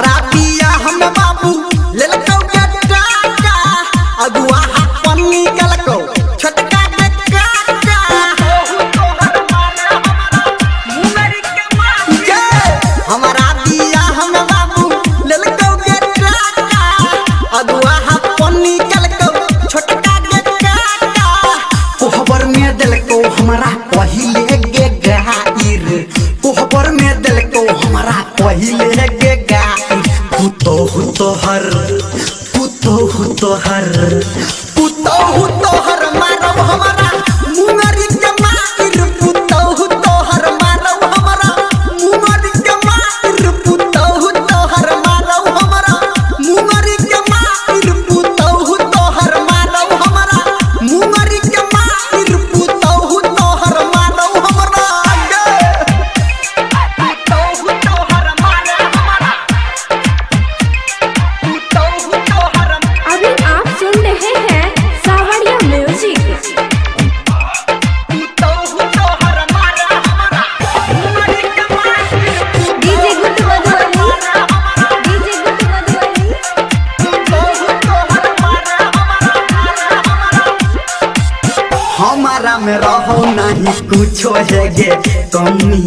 हमारा पिया हम बाबू ले लको टाटा अगुआ पन्नी गलको छोटका के काका हमारा पिया हम बाबू ले लको टाटा अगुआ पन्नी गलको छोटका के काका कोहबर में दिलको हमारा पहिले गे गाइर कोहबर में दिलको हमारा पहिले गे गाइर पुतो तोहर मारब हमारा मुंगरी के माइर पुतो तोहर मारब हमारा मुंगरी के माइर पुतो तोहर मारब हमारा मुंगरी के माइर पुतो तोहर मारब हमारा मुंगरी के माइर पुतो तोहर मारब हमारा अभी आप सुन रहे हैं सावरिया music. DJ good Madhubani, DJ good Madhubani. हमारा में रहो नहीं कुछो है गे कमी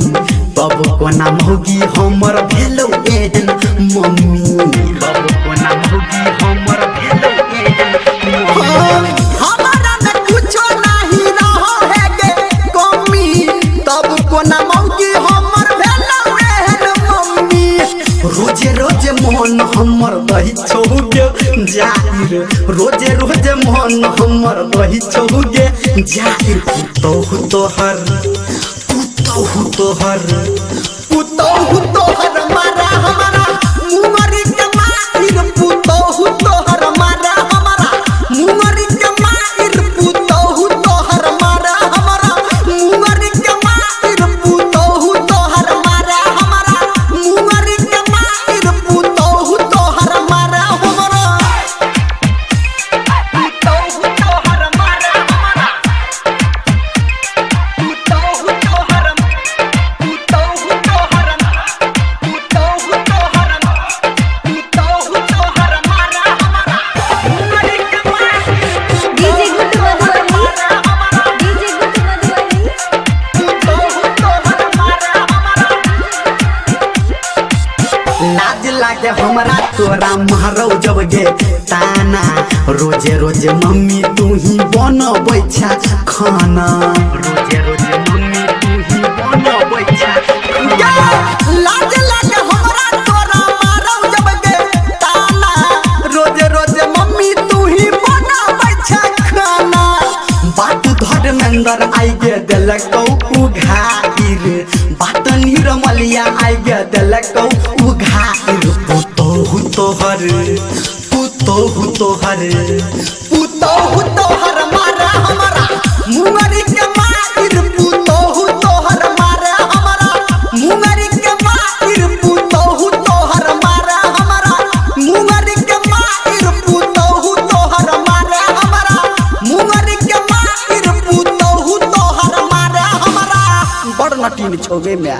बाबू को नाम होगी हमर भेलो एहन मम्मी बाबू को नाम होगी हमर भेलो एहन हमारा में कुछो नहीं रहो है गे कमी तब को नाम होगी हमर भेलो एहन मम्मी रोजे रोजे मन हमर दही छौगे जाहिर रोजे रोजे मन हमर दही छौगे जाहिर पुतो तोहर मारा हमारा मुंगरी के माइर पुतो तोहर मारा हमारा मुंगरी के माइर पुतो तोहर मारा हमारा मुंगरी के माइर पुतो तोहर मारा हमारा मुंगरी के माइर पुतो तोहर मारा हमारा DJ good Madhubani, DJ good Madhubani. लाज लागे हमरा तोरा मारो जब गे ताना रोजे रोजे मम्मी तू ही बनबै छा खाना रोजे रोजे मम्मी तू ही बनबै छा लाज लागे हमरा तोरा मारो जब गे ताना रोजे रोजे मम्मी तू ही बनबै छा खाना बात धर्मेंद्र आई गे देलकौ उघाइर बात निरमलिया आई गे देलकौ उघाइर पुतो तोहर मारा हमारा मुंगरी के माइर पुतो तोहर मारा हमारा मुंगरी के माइर पुतो तोहर मारा हमारा मुंगरी के माइर पुतो तोहर मारा हमारा मुंगरी के माइर पुतो तोहर मारा हमारा बड़ नटीन छोगे में